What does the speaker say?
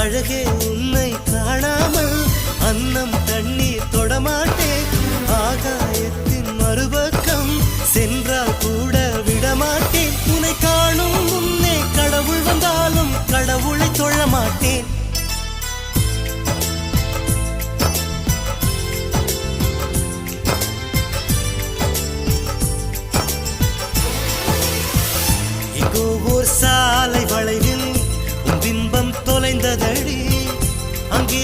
அழகே உன்னை காணாமல் அன்னம் தண்ணீர் தொடமாட்டேன். ஆகாயத்தின் மறுபக்கம் சென்றால் கூட விடமாட்டேன். உன்னை காணும் முன்னே கடவுள் வந்தாலும் கடவுளை தொழ மாட்டேன். எங்கோ சாலை வளைவில் உன் பிம்பம் தொலைந்ததடி, அங்கே